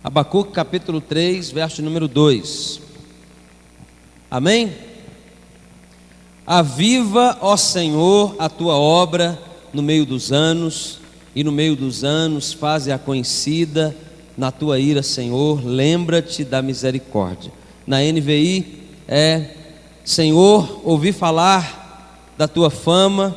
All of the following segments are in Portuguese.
Abacuque capítulo 3, verso número 2. Amém? Aviva, ó Senhor, a tua obra no meio dos anos, e no meio dos anos faze-a conhecida na tua ira, Senhor, lembra-te da misericórdia. Na NVI Senhor, ouvi falar da tua fama,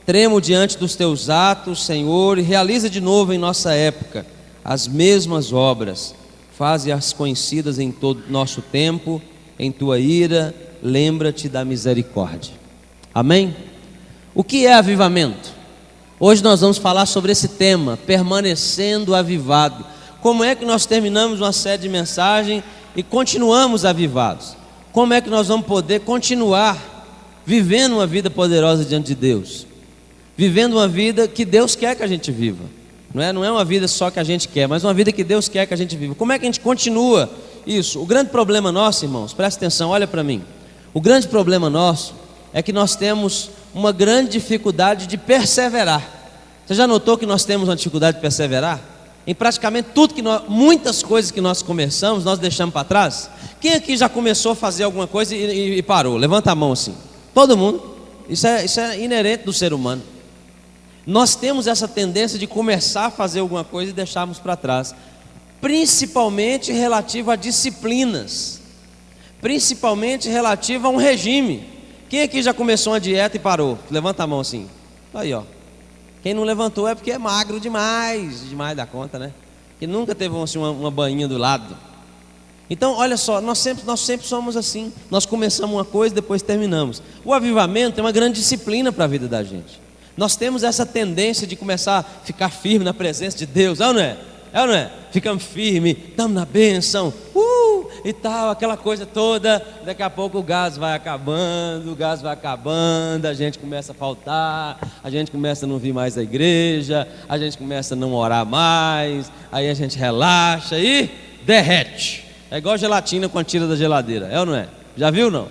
tremo diante dos teus atos, Senhor, e realiza de novo em nossa época as mesmas obras, faze-as conhecidas em todo nosso tempo, em tua ira, lembra-te da misericórdia. Amém? O que é avivamento? Hoje nós vamos falar sobre esse tema, permanecendo avivado. Como é que nós terminamos uma série de mensagens e continuamos avivados? Como é que nós vamos poder continuar vivendo uma vida poderosa diante de Deus? Vivendo uma vida que Deus quer que a gente viva. Não é uma vida só que a gente quer, mas uma vida que Deus quer que a gente viva. Como é que a gente continua isso? O grande problema nosso, irmãos, presta atenção, olha para mim. O grande problema nosso é que nós temos uma grande dificuldade de perseverar. Você já notou que nós temos uma dificuldade de perseverar? Em praticamente tudo muitas coisas que nós começamos, nós deixamos para trás. Quem aqui já começou a fazer alguma coisa e parou? Levanta a mão assim. Todo mundo. Isso é inerente do ser humano. Nós temos essa tendência de começar a fazer alguma coisa e deixarmos para trás, principalmente relativo a disciplinas, principalmente relativo a um regime. Quem aqui já começou uma dieta e parou? Levanta a mão assim. Aí, ó. Quem não levantou é porque é magro demais da conta, né? Que nunca teve assim, uma bainha do lado. Então, olha só, nós sempre somos assim. Nós começamos uma coisa e depois terminamos. O avivamento é uma grande disciplina para a vida da gente. Nós temos essa tendência de começar a ficar firme na presença de Deus, é ou não é? É ou não é? Ficamos firmes, estamos na bênção, e tal, aquela coisa toda. Daqui a pouco o gás vai acabando, a gente começa a faltar, a gente começa a não vir mais à igreja, a gente começa a não orar mais, aí a gente relaxa e derrete. É igual gelatina quando tira da geladeira, é ou não é? Já viu não?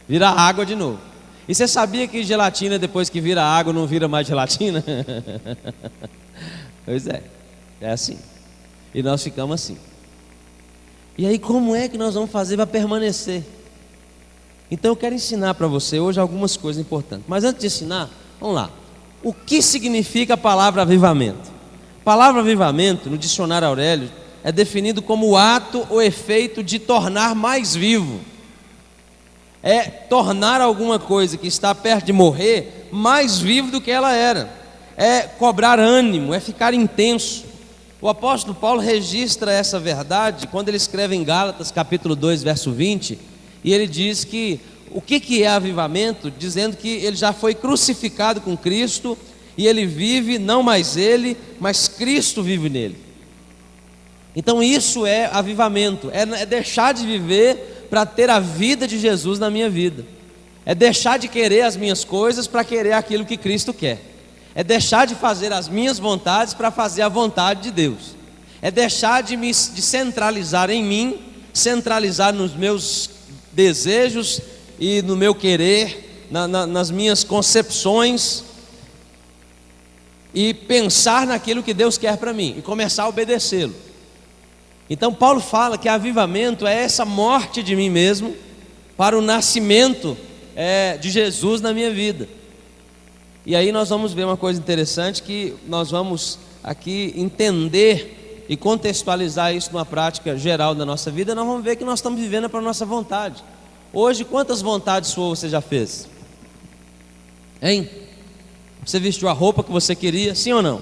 Vira água de novo. E você sabia que gelatina, depois que vira água, não vira mais gelatina? Pois é assim. E nós ficamos assim. E aí como é que nós vamos fazer para permanecer? Então eu quero ensinar para você hoje algumas coisas importantes. Mas antes de ensinar, vamos lá. O que significa a palavra avivamento? A palavra avivamento, no dicionário Aurélio, é definido como o ato ou efeito de tornar mais vivo. É tornar alguma coisa que está perto de morrer mais vivo do que ela era. É cobrar ânimo, é ficar intenso. O apóstolo Paulo registra essa verdade quando ele escreve em Gálatas capítulo 2, verso 20. E ele diz que o que é avivamento? Dizendo que ele já foi crucificado com Cristo e ele vive, não mais ele, mas Cristo vive nele. Então isso é avivamento, é deixar de viver para ter a vida de Jesus na minha vida. É deixar de querer as minhas coisas para querer aquilo que Cristo quer. É deixar de fazer as minhas vontades para fazer a vontade de Deus. É deixar de centralizar em mim, centralizar nos meus desejos e no meu querer, nas minhas concepções, e pensar naquilo que Deus quer para mim e começar a obedecê-lo. Então Paulo fala que avivamento é essa morte de mim mesmo para o nascimento de Jesus na minha vida. E aí nós vamos ver uma coisa interessante, que nós vamos aqui entender e contextualizar isso numa prática geral da nossa vida. Nós vamos ver que nós estamos vivendo para a nossa vontade. Hoje, quantas vontades suas você já fez? Hein? Você vestiu a roupa que você queria, sim ou não?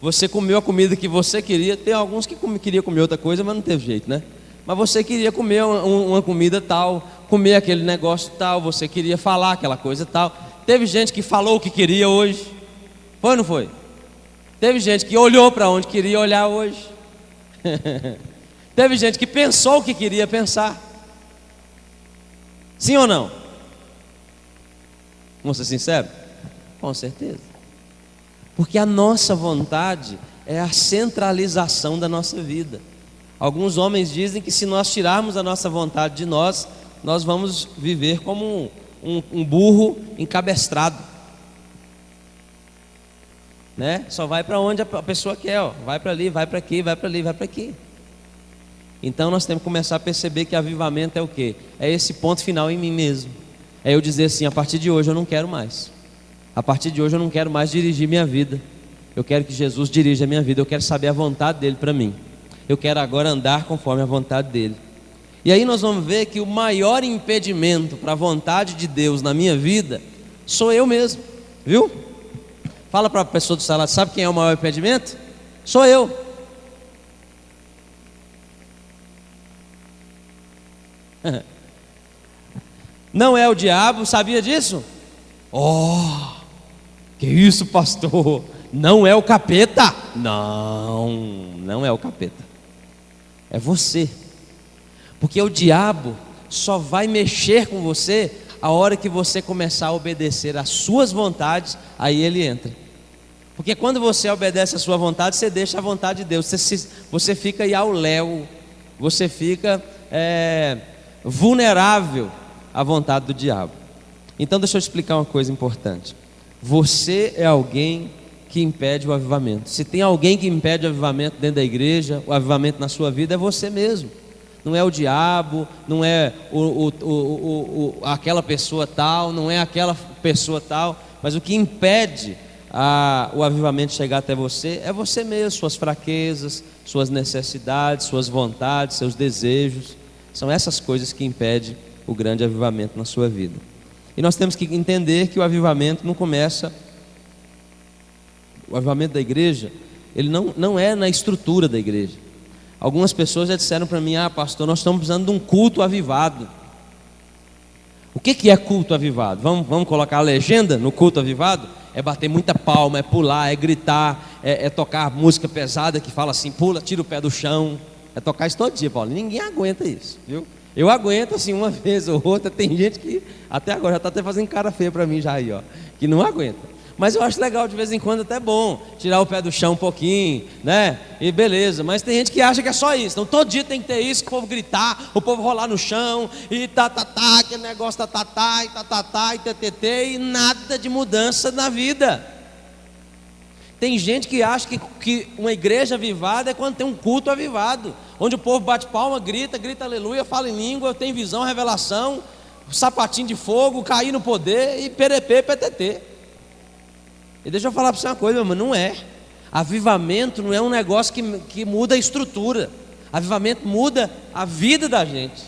Você comeu a comida que você queria. Tem alguns que queriam comer outra coisa, mas não teve jeito, né? Mas você queria comer uma comida tal, comer aquele negócio tal, você queria falar aquela coisa tal. Teve gente que falou o que queria hoje. Foi ou não foi? Teve gente que olhou para onde queria olhar hoje. Teve gente que pensou o que queria pensar. Sim ou não? Vamos ser sinceros? Com certeza. Porque a nossa vontade é a centralização da nossa vida. Alguns homens dizem que se nós tirarmos a nossa vontade de nós vamos viver como um burro encabestrado, né? Só vai para onde a pessoa quer, ó. Vai para ali, vai para aqui, vai para ali, vai para aqui. Então nós temos que começar a perceber que avivamento é o quê? É esse ponto final em mim mesmo. É eu dizer assim, a partir de hoje eu não quero mais. A partir de hoje eu não quero mais dirigir minha vida. Eu quero que Jesus dirija a minha vida. Eu quero saber a vontade dele para mim. Eu quero agora andar conforme a vontade dele. E aí nós vamos ver que o maior impedimento para a vontade de Deus na minha vida sou eu mesmo, viu? Fala para a pessoa do salão, sabe quem é o maior impedimento? Sou eu. Não é o diabo, sabia disso? Oh, que isso, pastor? Não é o capeta? Não, não é o capeta. É você. Porque o diabo só vai mexer com você a hora que você começar a obedecer às suas vontades, aí ele entra. Porque quando você obedece à sua vontade, você deixa a vontade de Deus. Você fica aí ao léu, você fica vulnerável à vontade do diabo. Então deixa eu explicar uma coisa importante. Você é alguém que impede o avivamento. Se tem alguém que impede o avivamento dentro da igreja, o avivamento na sua vida, é você mesmo. Não é o diabo, não é aquela pessoa tal, não é aquela pessoa tal, mas o que impede o avivamento chegar até você é você mesmo, suas fraquezas, suas necessidades, suas vontades, seus desejos. São essas coisas que impedem o grande avivamento na sua vida. E nós temos que entender que o avivamento não começa, o avivamento da igreja, ele não é na estrutura da igreja. Algumas pessoas já disseram para mim, pastor, nós estamos precisando de um culto avivado. O que é culto avivado? Vamos colocar a legenda no culto avivado? É bater muita palma, é pular, é gritar, é tocar música pesada que fala assim, pula, tira o pé do chão. É tocar isso todo dia, Paulo. Ninguém aguenta isso, viu? Eu aguento assim uma vez ou outra. Tem gente que até agora já está até fazendo cara feia para mim já aí, ó, que não aguenta. Mas eu acho legal de vez em quando, até bom tirar o pé do chão um pouquinho, né? E beleza, mas tem gente que acha que é só isso. Então todo dia tem que ter isso, que o povo gritar, o povo rolar no chão, e aquele negócio e e nada de mudança na vida. Tem gente que acha que uma igreja avivada é quando tem um culto avivado, onde o povo bate palma, grita aleluia, fala em língua, tem visão, revelação, sapatinho de fogo, cair no poder e perepê, ptt. E deixa eu falar para você uma coisa, meu irmão, não é. Avivamento não é um negócio que muda a estrutura. Avivamento muda a vida da gente,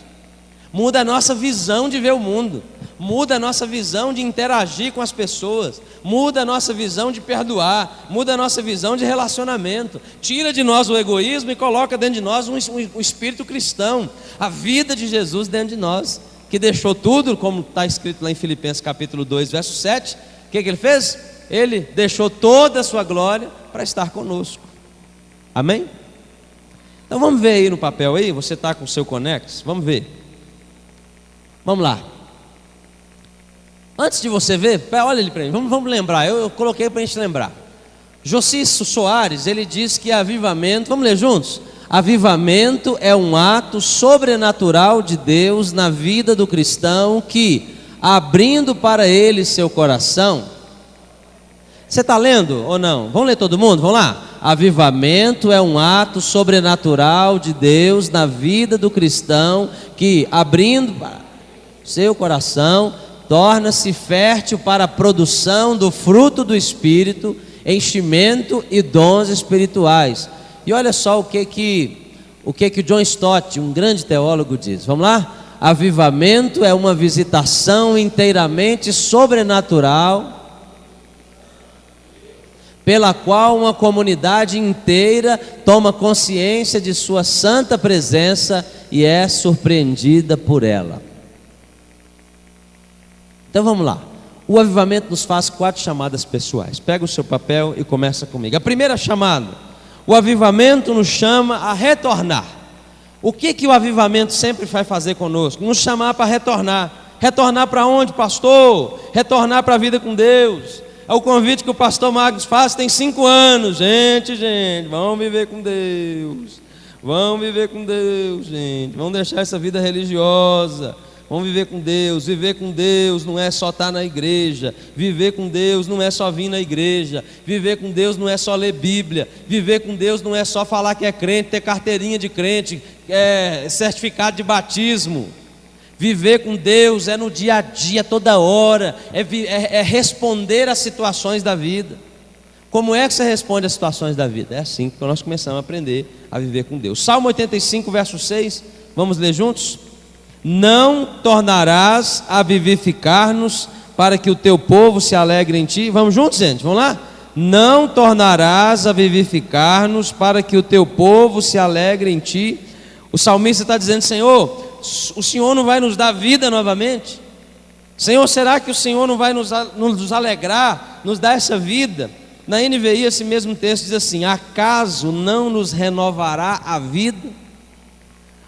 muda a nossa visão de ver o mundo, muda a nossa visão de interagir com as pessoas, muda a nossa visão de perdoar, muda a nossa visão de relacionamento, tira de nós o egoísmo e coloca dentro de nós um espírito cristão, a vida de Jesus dentro de nós, que deixou tudo, como está escrito lá em Filipenses capítulo 2, verso 7, o que ele fez? Ele deixou toda a sua glória para estar conosco. Amém? Então vamos ver aí no papel aí, você está com o seu Conex? Vamos ver. Vamos lá. Antes de você ver, olha ele para mim, vamos lembrar, eu coloquei para a gente lembrar. Josisso Soares, ele diz que avivamento, vamos ler juntos? Avivamento é um ato sobrenatural de Deus na vida do cristão que, abrindo para ele seu coração. Você está lendo ou não? Vamos ler todo mundo? Vamos lá. Avivamento é um ato sobrenatural de Deus na vida do cristão que, abrindo seu coração, torna-se fértil para a produção do fruto do Espírito, enchimento e dons espirituais. E olha só o que o John Stott, um grande teólogo, diz. Vamos lá? Avivamento é uma visitação inteiramente sobrenatural, pela qual uma comunidade inteira toma consciência de sua santa presença e é surpreendida por ela. Então vamos lá. O avivamento nos faz 4 chamadas pessoais. Pega o seu papel e começa comigo. A primeira chamada, o avivamento nos chama a retornar. O que o avivamento sempre vai fazer conosco? Nos chamar para retornar. Retornar para onde, pastor? Retornar para a vida com Deus. É o convite que o pastor Magnus faz, tem 5 anos. Gente, vamos viver com Deus. Vamos viver com Deus, gente. Vamos deixar essa vida religiosa. Vamos viver com Deus. Viver com Deus não é só estar na igreja. Viver com Deus não é só vir na igreja. Viver com Deus não é só ler Bíblia. Viver com Deus não é só falar que é crente, ter carteirinha de crente, certificado de batismo. Viver com Deus é no dia a dia, toda hora, é responder às situações da vida. Como é que você responde às situações da vida? É assim que nós começamos a aprender a viver com Deus. Salmo 85, verso 6, vamos ler juntos? Não tornarás a vivificar-nos, para que o teu povo se alegre em ti. Vamos juntos, gente? Vamos lá? Não tornarás a vivificar-nos, para que o teu povo se alegre em ti. O salmista está dizendo: Senhor, o Senhor não vai nos dar vida novamente? Senhor, será que o Senhor não vai nos alegrar, nos dar essa vida? Na NVI esse mesmo texto diz assim: acaso não nos renovará a vida,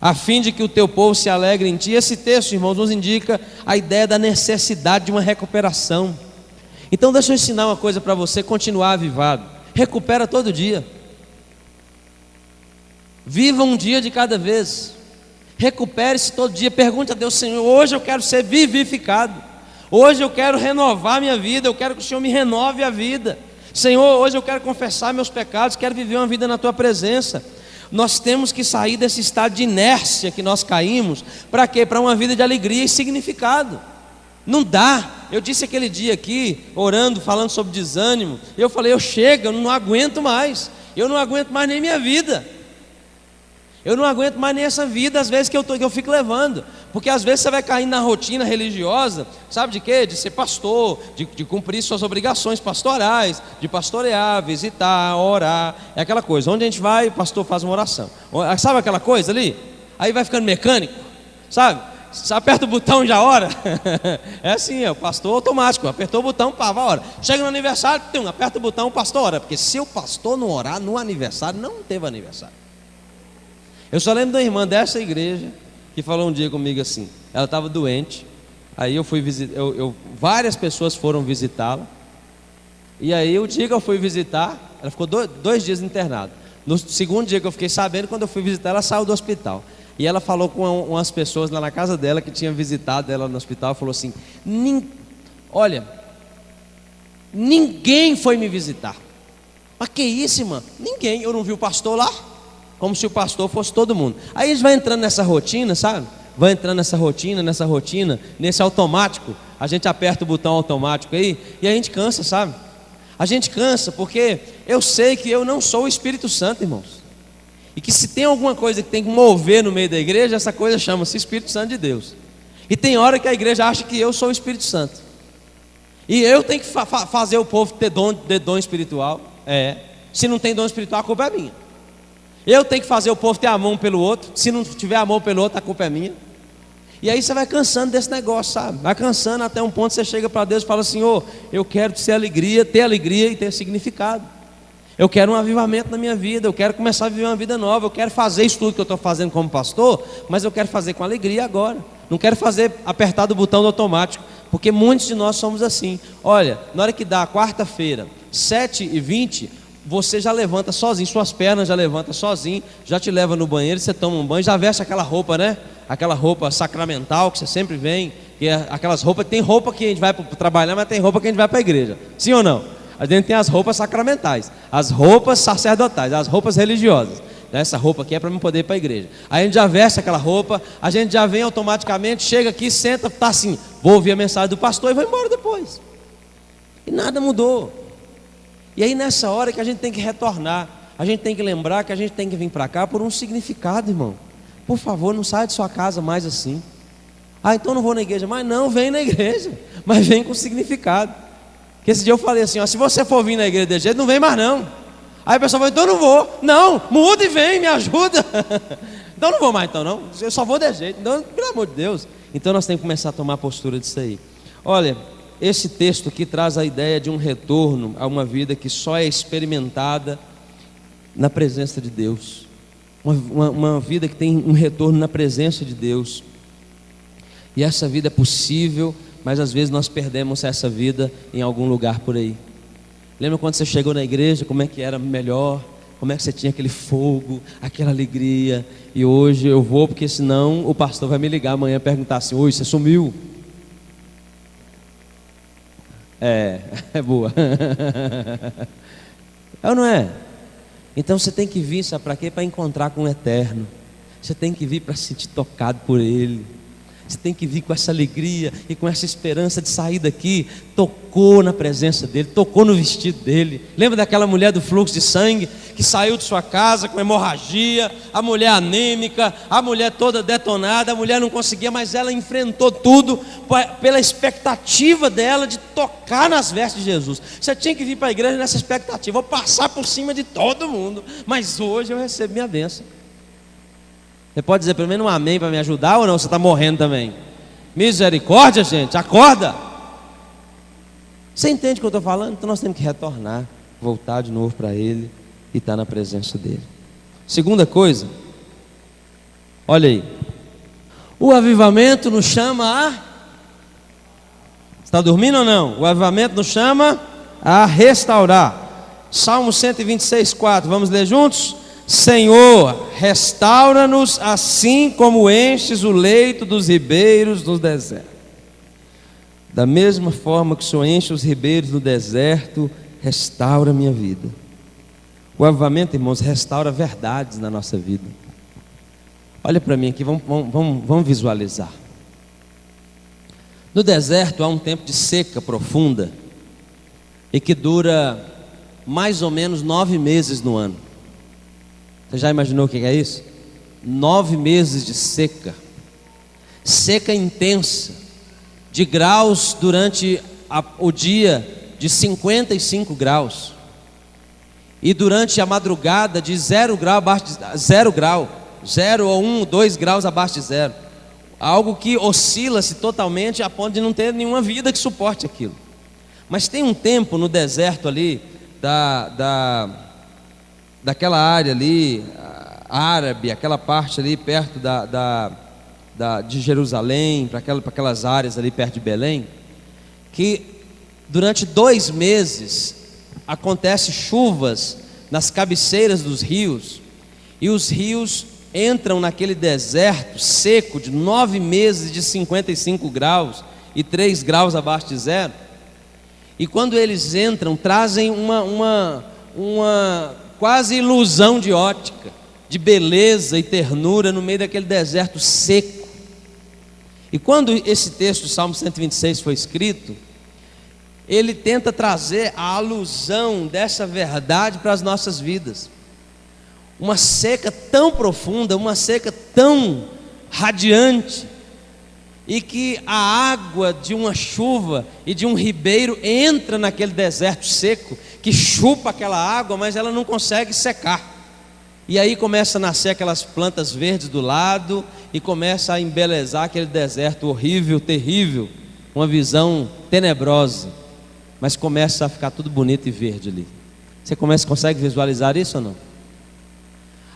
a fim de que o teu povo se alegre em ti? Esse texto, irmãos, nos indica a ideia da necessidade de uma recuperação. Então deixa eu ensinar uma coisa para você continuar avivado. Recupera todo dia. Viva um dia de cada vez. Recupere-se todo dia. Pergunte a Deus: Senhor, hoje eu quero ser vivificado. Hoje eu quero renovar minha vida. Eu quero que o Senhor me renove a vida. Senhor, hoje eu quero confessar meus pecados. Quero viver uma vida na tua presença. Nós temos que sair desse estado de inércia que nós caímos. Para quê? Para uma vida de alegria e significado. Não dá. Eu disse aquele dia aqui, orando, falando sobre desânimo. Eu falei: eu chego, eu não aguento mais. Eu não aguento mais nem minha vida. Eu não aguento mais nem essa vida, às vezes, que eu fico levando. Porque às vezes você vai caindo na rotina religiosa, sabe de quê? De ser pastor, de cumprir suas obrigações pastorais, de pastorear, visitar, orar. É aquela coisa, onde a gente vai, o pastor faz uma oração. Sabe aquela coisa ali? Aí vai ficando mecânico, sabe? Você aperta o botão e já ora. É assim, é o pastor automático. Apertou o botão, pá, vai ora. Chega no aniversário, aperta o botão, o pastor ora. Porque se o pastor não orar no aniversário, não teve aniversário. Eu só lembro da irmã dessa igreja que falou um dia comigo assim. Ela estava doente. Aí eu fui visitar, várias pessoas foram visitá-la. E aí o dia que eu fui visitar, ela ficou 2 dias internada. No segundo dia que eu fiquei sabendo, quando eu fui visitar, ela saiu do hospital. E ela falou com umas pessoas lá na casa dela que tinha visitado ela no hospital. Falou assim: olha, ninguém foi me visitar. Mas que isso, irmã? Ninguém. Eu não vi o pastor lá. Como se o pastor fosse todo mundo. Aí a gente vai entrando nessa rotina, sabe? Vai entrando nessa rotina, nesse automático. A gente aperta o botão automático aí e a gente cansa, sabe? A gente cansa porque eu sei que eu não sou o Espírito Santo, irmãos. E que se tem alguma coisa que tem que mover no meio da igreja, essa coisa chama-se Espírito Santo de Deus. E tem hora que a igreja acha que eu sou o Espírito Santo. E eu tenho que fazer o povo ter dom espiritual. Se não tem dom espiritual, a culpa é minha. Eu tenho que fazer o povo ter amor um pelo outro. Se não tiver amor pelo outro, a culpa é minha. E aí você vai cansando desse negócio, sabe? Vai cansando até um ponto que você chega para Deus e fala: Senhor, eu quero ter alegria e ter significado. Eu quero um avivamento na minha vida. Eu quero começar a viver uma vida nova. Eu quero fazer isso tudo que eu estou fazendo como pastor, mas eu quero fazer com alegria agora. Não quero fazer apertar do botão do automático, porque muitos de nós somos assim. Olha, na hora que dá quarta-feira, 7h20, você já levanta sozinho, suas pernas já levantam sozinho, já te leva no banheiro, você toma um banho, já veste aquela roupa, né? Aquela roupa sacramental que você sempre vem, que é aquelas roupas. Tem roupa que a gente vai trabalhar, mas tem roupa que a gente vai para a igreja. Sim ou não? A gente tem as roupas sacramentais, as roupas sacerdotais, as roupas religiosas. Essa roupa aqui é para eu poder ir para a igreja. Aí a gente já veste aquela roupa, a gente já vem automaticamente, chega aqui, senta, tá assim, vou ouvir a mensagem do pastor e vou embora depois. E nada mudou. E aí nessa hora que a gente tem que retornar, a gente tem que lembrar que a gente tem que vir para cá por um significado, irmão. Por favor, não saia de sua casa mais assim. Então não vou na igreja mais. Não, vem na igreja, mas vem com significado. Porque esse dia eu falei assim: se você for vir na igreja desse jeito, não vem mais não. Aí a pessoa falou: então eu não vou. Não, muda e vem, me ajuda. Então não vou mais então não, eu só vou desse jeito. Então, pelo amor de Deus. Então nós temos que começar a tomar a postura disso aí. Olha, esse texto aqui traz a ideia de um retorno a uma vida que só é experimentada na presença de Deus. Uma vida que tem um retorno na presença de Deus. E essa vida é possível, mas às vezes nós perdemos essa vida em algum lugar por aí. Lembra quando você chegou na igreja, como é que era melhor? Como é que você tinha aquele fogo, aquela alegria? E hoje eu vou porque senão o pastor vai me ligar amanhã e perguntar assim: oi, você sumiu? É boa. É ou não é? Então você tem que vir, sabe para quê? Para encontrar com o eterno. Você tem que vir para se sentir tocado por Ele. Você tem que vir com essa alegria e com essa esperança de sair daqui. Tocou na presença dEle, tocou no vestido dEle. Lembra daquela mulher do fluxo de sangue que saiu de sua casa com hemorragia, a mulher anêmica, a mulher toda detonada, a mulher não conseguia, mas ela enfrentou tudo pela expectativa dela de tocar nas vestes de Jesus. Você tinha que vir para a igreja nessa expectativa: vou passar por cima de todo mundo, mas hoje eu recebo minha bênção. Você pode dizer pelo menos um amém para me ajudar, ou não? Você está morrendo também? Misericórdia, gente, acorda. Você entende o que eu estou falando? Então nós temos que retornar, voltar de novo para Ele e estar na presença dEle. Segunda coisa, olha aí, o avivamento nos chama a... Está dormindo ou não? O avivamento nos chama a restaurar. Salmo 126, 4, vamos ler juntos? Senhor, restaura-nos assim como enches o leito dos ribeiros no deserto. Da mesma forma que o Senhor enche os ribeiros no deserto, restaura a minha vida. O avivamento, irmãos, restaura verdades na nossa vida. Olha para mim aqui, vamos visualizar. No deserto há um tempo de seca profunda e que dura mais ou menos 9 meses no ano. Você já imaginou o que é isso? 9 meses de seca. Seca intensa, de graus durante o dia de 55 graus. E durante a madrugada de 0 grau abaixo de 0 grau. 0 ou 1, 2 graus abaixo de 0. Algo que oscila-se totalmente a ponto de não ter nenhuma vida que suporte aquilo. Mas tem um tempo no deserto ali, daquela área ali, árabe, aquela parte ali perto de Jerusalém, para aquelas áreas ali perto de Belém, que durante 2 meses acontece chuvas nas cabeceiras dos rios, e os rios entram naquele deserto seco de 9 meses de 55 graus e 3 graus abaixo de 0, e quando eles entram, trazem uma quase ilusão de ótica, de beleza e ternura no meio daquele deserto seco. E quando esse texto do Salmo 126 foi escrito, ele tenta trazer a alusão dessa verdade para as nossas vidas. Uma seca tão profunda, uma seca tão radiante, e que a água de uma chuva e de um ribeiro entra naquele deserto seco, que chupa aquela água, mas ela não consegue secar. E aí começa a nascer aquelas plantas verdes do lado, e começa a embelezar aquele deserto horrível, terrível, uma visão tenebrosa, mas começa a ficar tudo bonito e verde ali. Você consegue visualizar isso ou não?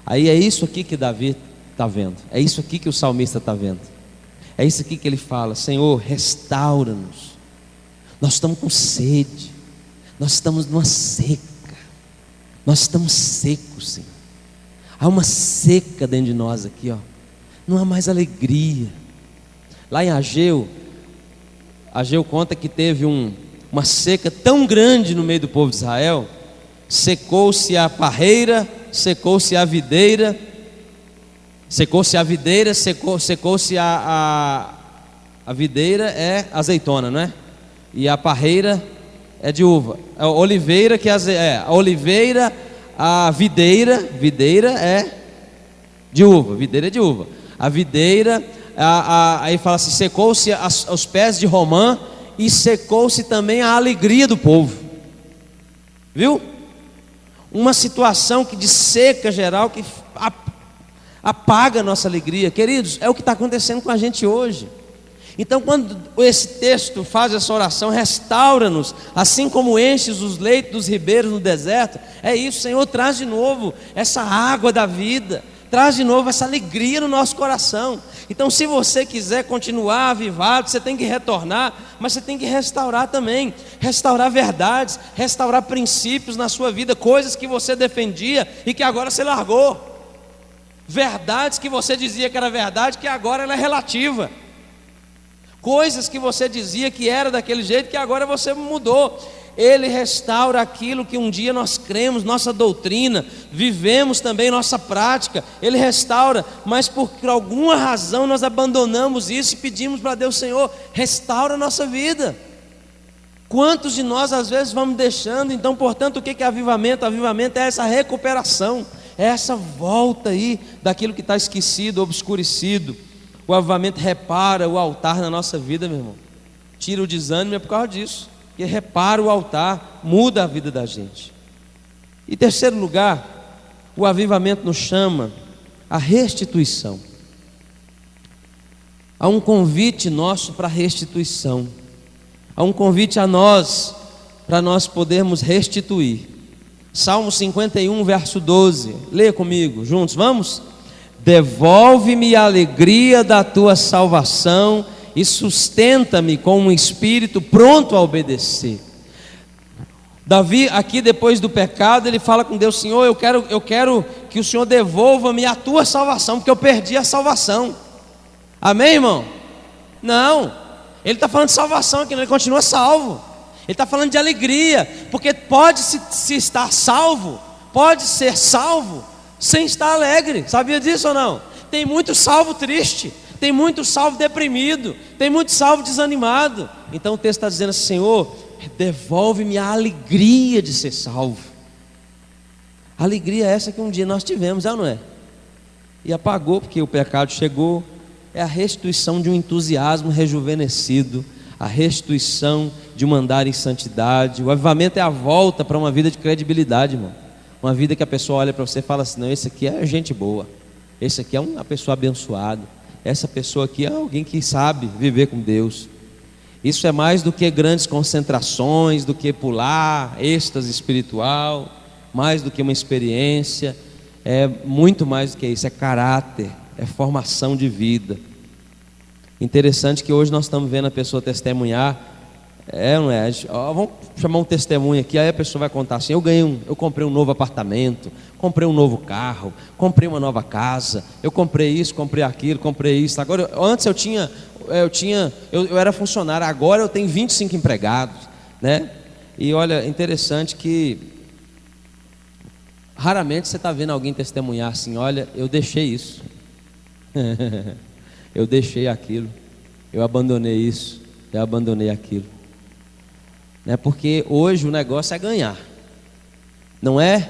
Aí é isso aqui que Davi está vendo, é isso aqui que o salmista está vendo, é isso aqui que ele fala: Senhor, restaura-nos. Nós estamos com sede, nós estamos numa seca, nós estamos secos, Senhor. Há uma seca dentro de nós aqui, ó. Não há mais alegria. Lá em Ageu conta que teve uma seca tão grande no meio do povo de Israel. Secou-se a parreira, secou-se a videira, secou-se a videira é azeitona, não é? E a parreira é de uva. A oliveira que a oliveira, a videira é de uva, videira é de uva. A videira, aí fala assim, secou-se os pés de romã, e secou-se também a alegria do povo. Viu? Uma situação que de seca geral que apaga a nossa alegria. Queridos, é o que está acontecendo com a gente hoje. Então, quando esse texto faz essa oração, restaura-nos, assim como enches os leitos dos ribeiros no deserto, é isso, Senhor, traz de novo essa água da vida, traz de novo essa alegria no nosso coração. Então, se você quiser continuar avivado, você tem que retornar, mas você tem que restaurar também, restaurar verdades, restaurar princípios na sua vida, coisas que você defendia e que agora você largou, verdades que você dizia que era verdade, que agora ela é relativa. Coisas que você dizia que era daquele jeito, que agora você mudou. Ele restaura aquilo que um dia nós cremos, nossa doutrina, vivemos também nossa prática. Ele restaura, mas por alguma razão nós abandonamos isso e pedimos para Deus: Senhor, restaura a nossa vida. Quantos de nós às vezes vamos deixando? Então, portanto, o que é avivamento? Avivamento é essa recuperação, é essa volta aí daquilo que está esquecido, obscurecido. O avivamento repara o altar na nossa vida, meu irmão. Tira o desânimo, é por causa disso. Que repara o altar, muda a vida da gente. Em terceiro lugar, o avivamento nos chama à restituição. Há um convite nosso para restituição. Há um convite a nós, para nós podermos restituir. Salmo 51, verso 12. Leia comigo, juntos, vamos? Devolve-me a alegria da tua salvação e sustenta-me com um espírito pronto a obedecer. Davi, aqui depois do pecado, ele fala com Deus: Senhor, eu quero que o Senhor devolva-me a tua salvação, porque eu perdi a salvação. Amém, irmão? Não, ele está falando de salvação aqui, ele continua salvo. Ele está falando de alegria, porque pode se estar salvo, pode ser salvo sem estar alegre. Sabia disso ou não? Tem muito salvo triste, tem muito salvo deprimido, tem muito salvo desanimado. Então o texto está dizendo assim: Senhor, devolve-me a alegria de ser salvo. A alegria é essa que um dia nós tivemos, é ou não é? E apagou porque o pecado chegou. É a restituição de um entusiasmo rejuvenescido, a restituição de um andar em santidade. O avivamento é a volta para uma vida de credibilidade, irmão. Uma vida que a pessoa olha para você e fala assim: não, esse aqui é gente boa, esse aqui é uma pessoa abençoada, essa pessoa aqui é alguém que sabe viver com Deus. Isso é mais do que grandes concentrações, do que pular, êxtase espiritual, mais do que uma experiência, é muito mais do que isso, é caráter, é formação de vida. Interessante que hoje nós estamos vendo a pessoa testemunhar, não é? Vamos chamar um testemunho aqui, aí a pessoa vai contar assim: eu comprei um novo apartamento, comprei um novo carro, comprei uma nova casa, eu comprei isso, comprei aquilo, comprei isso. Agora, antes eu era funcionário, agora eu tenho 25 empregados, né? E olha, interessante que raramente você está vendo alguém testemunhar assim: olha, eu deixei isso, eu deixei aquilo, eu abandonei isso, eu abandonei aquilo. Porque hoje o negócio é ganhar, não é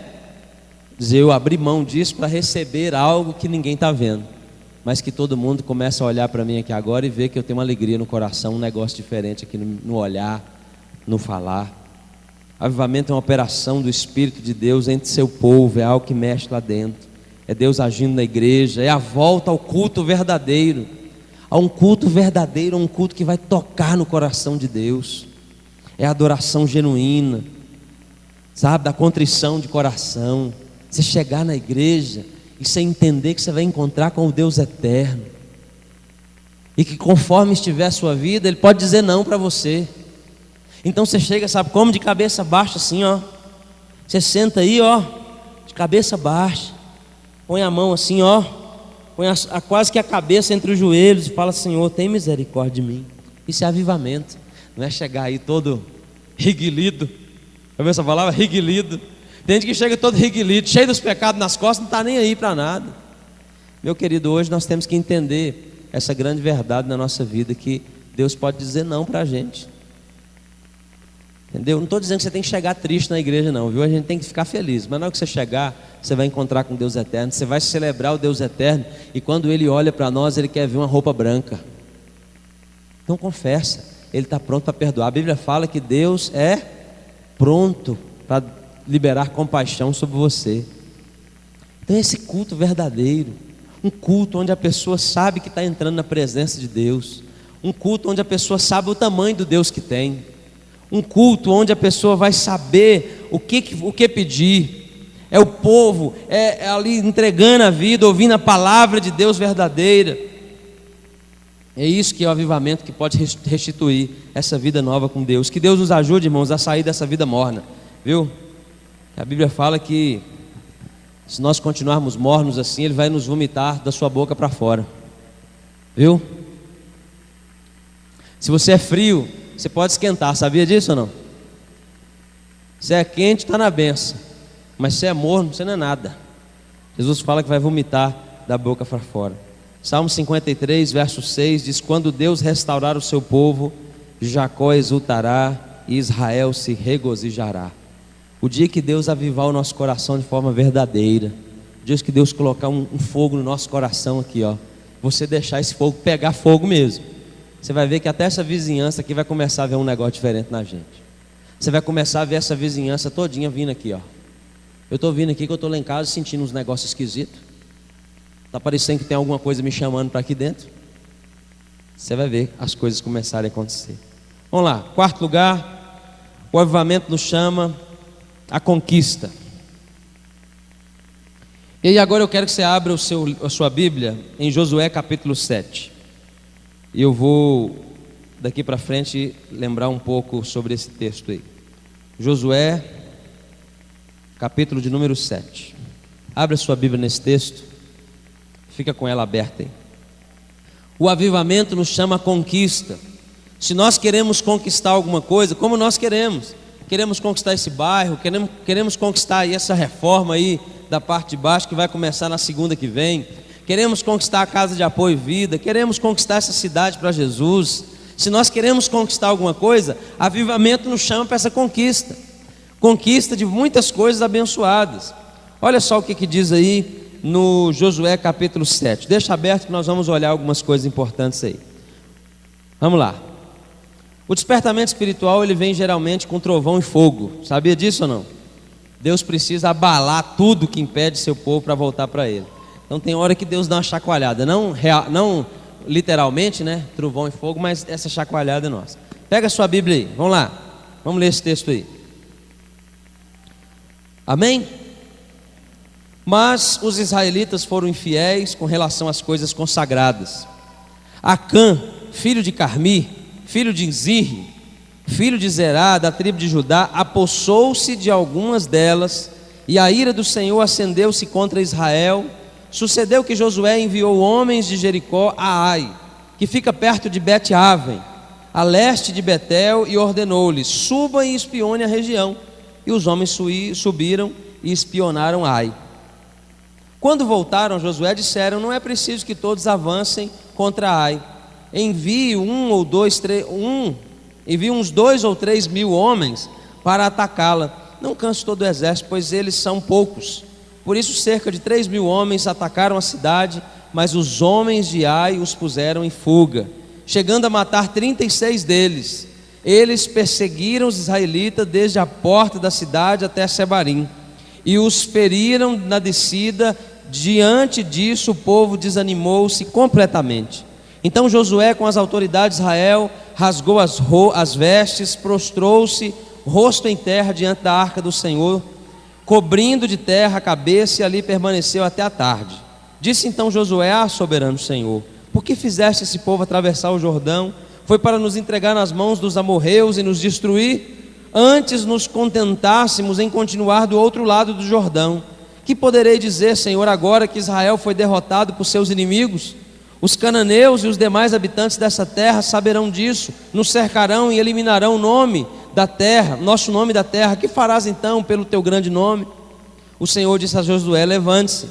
dizer eu abri mão disso para receber algo que ninguém está vendo, mas que todo mundo começa a olhar para mim aqui agora e ver que eu tenho uma alegria no coração, um negócio diferente aqui no olhar, no falar. Avivamento é uma operação do Espírito de Deus entre seu povo, é algo que mexe lá dentro, é Deus agindo na igreja, é a volta ao culto verdadeiro, a um culto verdadeiro, um culto que vai tocar no coração de Deus. É a adoração genuína, sabe, da contrição de coração. Você chegar na igreja e você entender que você vai encontrar com o Deus eterno, e que conforme estiver a sua vida, Ele pode dizer não para você. Então você chega, sabe como? De cabeça baixa assim, ó. Você senta aí, ó, de cabeça baixa, põe a mão assim, ó, põe quase que a cabeça entre os joelhos e fala: Senhor, tem misericórdia de mim. Isso é avivamento. Não é chegar aí todo riguilido. Já viu essa palavra? Riguilido. Tem gente que chega todo riguilido, cheio dos pecados nas costas, não está nem aí para nada. Meu querido, hoje nós temos que entender essa grande verdade na nossa vida, que Deus pode dizer não para a gente. Entendeu? Não estou dizendo que você tem que chegar triste na igreja não, viu? A gente tem que ficar feliz. Mas na hora que você chegar, você vai encontrar com Deus eterno, você vai celebrar o Deus eterno, e quando Ele olha para nós, Ele quer ver uma roupa branca. Então confessa, Ele está pronto para perdoar. A Bíblia fala que Deus é pronto para liberar compaixão sobre você. Então esse culto verdadeiro, um culto onde a pessoa sabe que está entrando na presença de Deus, um culto onde a pessoa sabe o tamanho do Deus que tem, um culto onde a pessoa vai saber o que pedir. É o povo, é ali entregando a vida, ouvindo a palavra de Deus verdadeira. É isso que é o avivamento que pode restituir essa vida nova com Deus. Que Deus nos ajude, irmãos, a sair dessa vida morna, viu? A Bíblia fala que se nós continuarmos mornos assim, Ele vai nos vomitar da sua boca para fora, viu? Se você é frio, você pode esquentar, sabia disso ou não? Você é quente, está na benção, mas você é morno, você não é nada. Jesus fala que vai vomitar da boca para fora. Salmo 53, verso 6 diz: quando Deus restaurar o seu povo, Jacó exultará e Israel se regozijará. O dia que Deus avivar o nosso coração de forma verdadeira, o dia que Deus colocar um fogo no nosso coração aqui, ó, você deixar esse fogo pegar fogo mesmo, você vai ver que até essa vizinhança aqui vai começar a ver um negócio diferente na gente. Você vai começar a ver essa vizinhança todinha vindo aqui, ó. Eu estou vindo aqui que eu estou lá em casa sentindo uns negócios esquisitos. Está parecendo que tem alguma coisa me chamando para aqui dentro. Você vai ver as coisas começarem a acontecer. Vamos lá, quarto lugar, o avivamento nos chama a conquista. E aí agora eu quero que você abra a sua Bíblia em Josué capítulo 7. E eu vou daqui para frente lembrar um pouco sobre esse texto aí. Josué capítulo de número 7. Abra a sua Bíblia nesse texto. Fica com ela aberta aí. O avivamento nos chama a conquista. Se nós queremos conquistar alguma coisa, como nós queremos conquistar esse bairro, queremos conquistar aí essa reforma aí da parte de baixo que vai começar na segunda que vem, queremos conquistar a casa de apoio e vida, queremos conquistar essa cidade para Jesus. Se nós queremos conquistar alguma coisa, avivamento nos chama para essa conquista de muitas coisas abençoadas. Olha só o que diz aí no Josué capítulo 7. Deixa aberto que nós vamos olhar algumas coisas importantes aí. Vamos lá. O despertamento espiritual, ele vem geralmente com trovão e fogo. Sabia disso ou não? Deus precisa abalar tudo que impede seu povo para voltar para Ele. Então tem hora que Deus dá uma chacoalhada, não literalmente, né? Trovão e fogo, mas essa chacoalhada é nossa. Pega a sua Bíblia aí, vamos lá. Vamos ler esse texto aí. Amém? Mas os israelitas foram infiéis com relação às coisas consagradas. Acã, filho de Carmi, filho de Zirri, filho de Zerá, da tribo de Judá, apossou-se de algumas delas, e a ira do Senhor acendeu-se contra Israel. Sucedeu que Josué enviou homens de Jericó a Ai, que fica perto de Bet-Aven, a leste de Betel, e ordenou-lhes: subam e espione a região. E os homens subiram e espionaram Ai. Quando voltaram, Josué disseram: não é preciso que todos avancem contra Ai. Envie uns 2 ou 3 mil homens para atacá-la. Não canse todo o exército, pois eles são poucos. Por isso cerca de 3 mil homens atacaram a cidade, mas os homens de Ai os puseram em fuga, chegando a matar 36 deles. Eles perseguiram os israelitas desde a porta da cidade até Sebarim, e os feriram na descida. Diante disso o povo desanimou-se completamente. Então Josué, com as autoridades de Israel, rasgou as vestes, prostrou-se, rosto em terra diante da arca do Senhor, cobrindo de terra a cabeça, e ali permaneceu até a tarde. Disse então Josué: soberano Senhor, por que fizeste esse povo atravessar o Jordão? Foi para nos entregar nas mãos dos amorreus e nos destruir? Antes nos contentássemos em continuar do outro lado do Jordão. Que poderei dizer, Senhor, agora que Israel foi derrotado por seus inimigos? Os cananeus e os demais habitantes dessa terra saberão disso, nos cercarão e eliminarão o nome da terra, nosso nome da terra. Que farás então pelo teu grande nome? O Senhor disse a Josué: levante-se,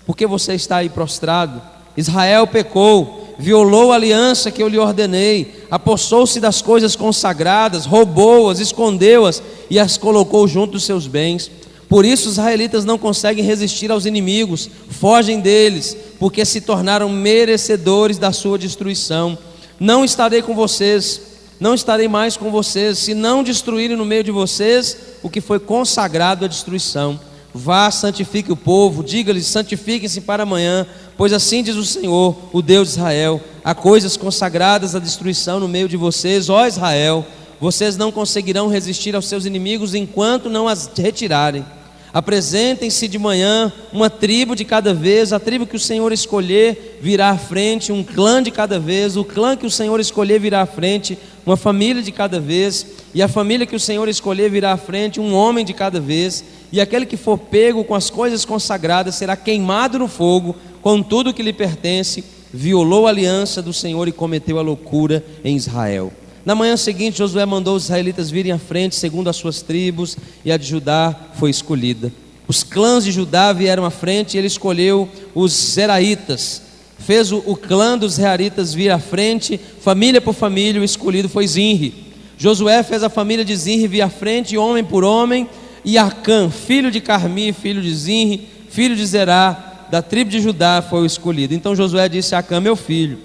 porque você está aí prostrado. Israel pecou, violou a aliança que eu lhe ordenei, apossou-se das coisas consagradas, roubou-as, escondeu-as e as colocou junto dos seus bens. Por isso os israelitas não conseguem resistir aos inimigos, fogem deles, porque se tornaram merecedores da sua destruição. Não estarei com vocês, não estarei mais com vocês, se não destruírem no meio de vocês o que foi consagrado à destruição. Vá, santifique o povo, diga-lhes: santifiquem-se para amanhã, pois assim diz o Senhor, o Deus de Israel: há coisas consagradas à destruição no meio de vocês, ó Israel. Vocês não conseguirão resistir aos seus inimigos enquanto não as retirarem. Apresentem-se de manhã, uma tribo de cada vez. A tribo que o Senhor escolher virá à frente, um clã de cada vez. O clã que o Senhor escolher virá à frente, uma família de cada vez. E a família que o Senhor escolher virá à frente, um homem de cada vez. E aquele que for pego com as coisas consagradas será queimado no fogo, com tudo que lhe pertence. Violou a aliança do Senhor e cometeu a loucura em Israel. Na manhã seguinte, Josué mandou os israelitas virem à frente, segundo as suas tribos, e a de Judá foi escolhida. Os clãs de Judá vieram à frente, e ele escolheu os Zeraitas. Fez o clã dos Zeraitas vir à frente, família por família. O escolhido foi Zinri. Josué fez a família de Zinri vir à frente, homem por homem. E Acã, filho de Carmi, filho de Zinri, filho de Zerá, da tribo de Judá, foi o escolhido. Então Josué disse a Acã: meu filho,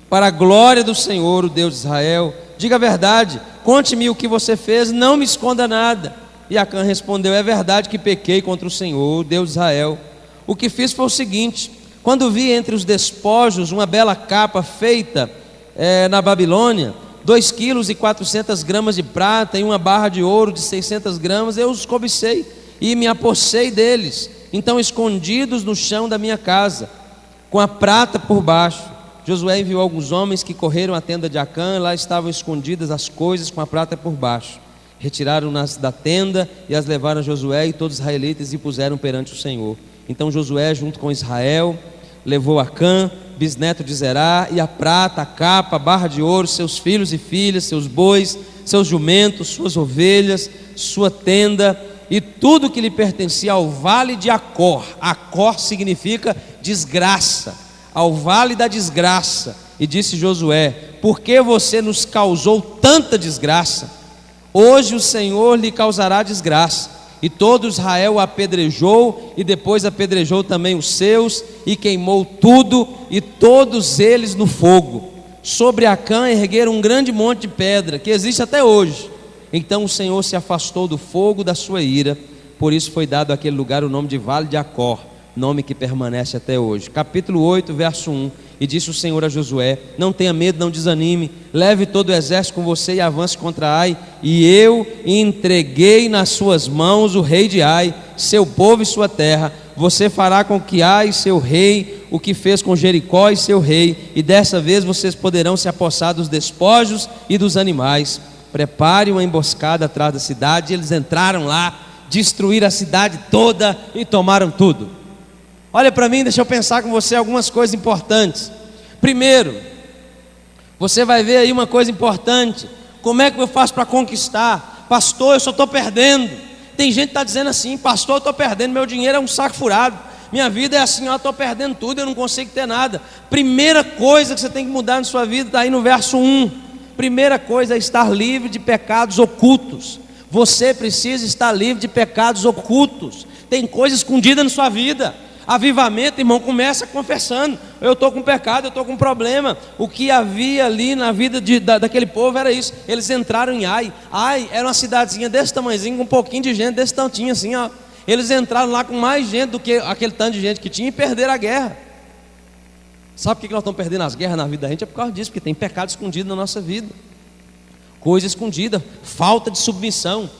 para a glória do Senhor, o Deus de Israel, diga a verdade, conte-me o que você fez, não me esconda nada. E Acã respondeu: é verdade que pequei contra o Senhor, o Deus de Israel. O que fiz foi o seguinte: quando vi entre os despojos uma bela capa feita na Babilônia, 2,4 kg de prata e uma barra de ouro de 600 gramas, eu os cobicei e me apossei deles, então escondidos no chão da minha casa, com a prata por baixo. Josué enviou alguns homens que correram à tenda de Acã, lá estavam escondidas as coisas com a prata por baixo. Retiraram-nas da tenda e as levaram a Josué e todos os israelitas e puseram perante o Senhor. Então Josué, junto com Israel, levou Acã, bisneto de Zerá, e a prata, a capa, a barra de ouro, seus filhos e filhas, seus bois, seus jumentos, suas ovelhas, sua tenda e tudo que lhe pertencia ao vale de Acor. Acor significa desgraça, ao vale da desgraça. E disse Josué: por que você nos causou tanta desgraça? Hoje o Senhor lhe causará desgraça. E todo Israel o apedrejou, e depois apedrejou também os seus, e queimou tudo, e todos eles no fogo. Sobre Acã ergueram um grande monte de pedra, que existe até hoje. Então o Senhor se afastou do fogo da sua ira, por isso foi dado àquele lugar o nome de Vale de Acor, nome que permanece até hoje. Capítulo 8, verso 1. E disse o Senhor a Josué: não tenha medo, não desanime, leve todo o exército com você e avance contra Ai, e eu entreguei nas suas mãos o rei de Ai, seu povo e sua terra. Você fará com que Ai, seu rei, o que fez com Jericó e seu rei, e dessa vez vocês poderão se apossar dos despojos e dos animais. Prepare uma emboscada atrás da cidade. E eles entraram lá, destruíram a cidade toda e tomaram tudo. Olha para mim, deixa eu pensar com você algumas coisas importantes. Primeiro, você vai ver aí uma coisa importante: como é que eu faço para conquistar? Pastor, eu só estou perdendo. Tem gente que está dizendo assim: pastor, eu estou perdendo, meu dinheiro é um saco furado, minha vida é assim, eu estou perdendo tudo, eu não consigo ter nada. Primeira coisa que você tem que mudar na sua vida está aí no verso 1. Primeira coisa é estar livre de pecados ocultos. Você precisa estar livre de pecados ocultos. Tem coisa escondida na sua vida. Avivamento, irmão, começa confessando: eu estou com pecado, eu estou com problema. O que havia ali na vida daquele povo era isso. Eles entraram em Ai. Ai era uma cidadezinha desse tamanhozinho, com um pouquinho de gente, desse tantinho assim, ó. Eles entraram lá com mais gente do que aquele tanto de gente que tinha, e perderam a guerra. Sabe por que nós estamos perdendo as guerras na vida da gente? É por causa disso, porque tem pecado escondido na nossa vida, coisa escondida, falta de submissão,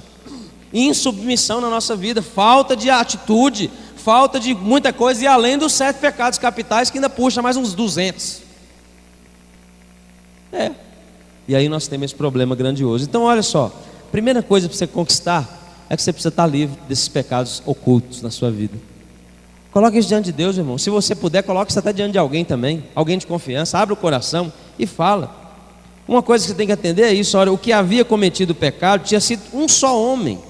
insubmissão na nossa vida, falta de atitude, falta de muita coisa, e além dos 7 pecados capitais, que ainda puxa mais uns 200. E aí nós temos esse problema grandioso. Então olha só, primeira coisa para você conquistar é que você precisa estar livre desses pecados ocultos na sua vida. Coloque isso diante de Deus, irmão. Se você puder, coloque isso até diante de alguém também, alguém de confiança. Abre o coração e fala. Uma coisa que você tem que atender é isso: olha, o que havia cometido o pecado tinha sido um só homem.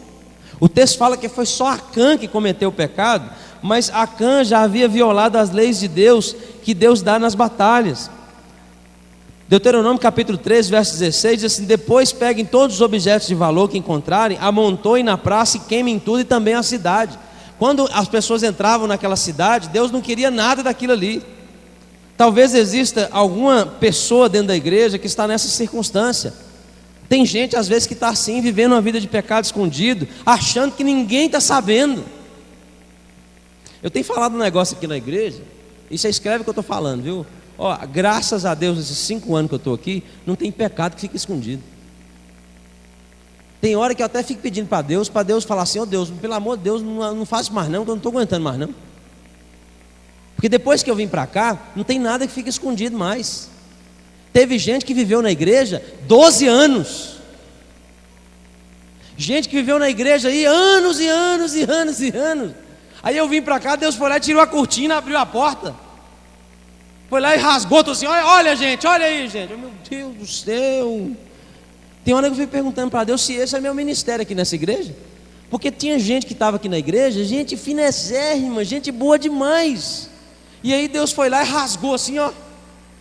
O texto fala que foi só Acã que cometeu o pecado, mas Acã já havia violado as leis de Deus, que Deus dá nas batalhas. Deuteronômio capítulo 3, verso 16 diz assim: depois peguem todos os objetos de valor que encontrarem, amontoem na praça e queimem tudo, e também a cidade. Quando as pessoas entravam naquela cidade, Deus não queria nada daquilo ali. Talvez exista alguma pessoa dentro da igreja que está nessa circunstância. Tem gente às vezes que está assim, vivendo uma vida de pecado escondido, achando que ninguém está sabendo. Eu tenho falado um negócio aqui na igreja, e você escreve o que eu estou falando, viu? Ó, graças a Deus, nesses 5 anos que eu estou aqui, não tem pecado que fica escondido. Tem hora que eu até fico pedindo para Deus falar assim: ó Deus, pelo amor de Deus, não faça mais não, que eu não estou aguentando mais não. Porque depois que eu vim para cá, não tem nada que fica escondido mais. Teve gente que viveu na igreja 12 anos. Gente que viveu na igreja aí anos e anos e anos e anos. Aí eu vim para cá, Deus foi lá e tirou a cortina, abriu a porta. Foi lá e rasgou, tô assim: olha gente, olha aí gente. Meu Deus do céu. Tem hora que eu fico perguntando para Deus se esse é meu ministério aqui nessa igreja. Porque tinha gente que estava aqui na igreja, gente finezérrima, gente boa demais. E aí Deus foi lá e rasgou assim, ó,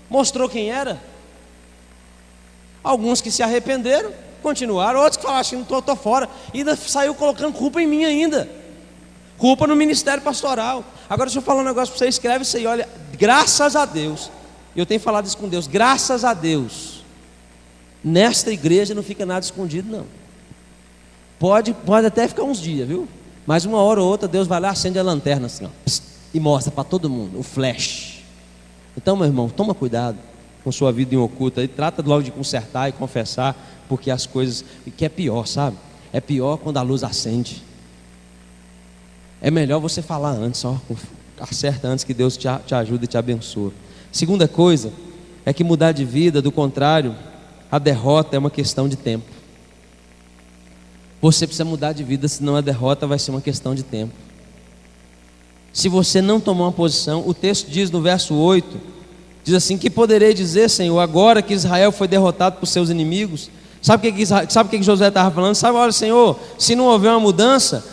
mostrou quem era. Alguns que se arrependeram, continuaram. Outros que falaram assim, não estou fora. E ainda saiu colocando culpa em mim ainda. Culpa no ministério pastoral. Agora deixa eu falar um negócio para você, escreve isso aí, olha. Graças a Deus, eu tenho falado isso com Deus, graças a Deus, nesta igreja não fica nada escondido não. Pode até ficar uns dias, viu? Mas uma hora ou outra Deus vai lá, acende a lanterna assim, ó, e mostra para todo mundo, o flash. Então, meu irmão, toma cuidado com sua vida em oculto aí, trata logo de consertar e confessar, porque as coisas, que é pior, sabe? É pior quando a luz acende. É melhor você falar antes, ó, acerta antes, que Deus te ajude e te abençoe. Segunda coisa é que mudar de vida, do contrário, a derrota é uma questão de tempo. Você precisa mudar de vida, senão a derrota vai ser uma questão de tempo. Se você não tomar uma posição, o texto diz no verso 8, diz assim: que poderei dizer, Senhor, agora que Israel foi derrotado por seus inimigos? Sabe o que Josué estava falando? Sabe, olha, Senhor, se não houver uma mudança,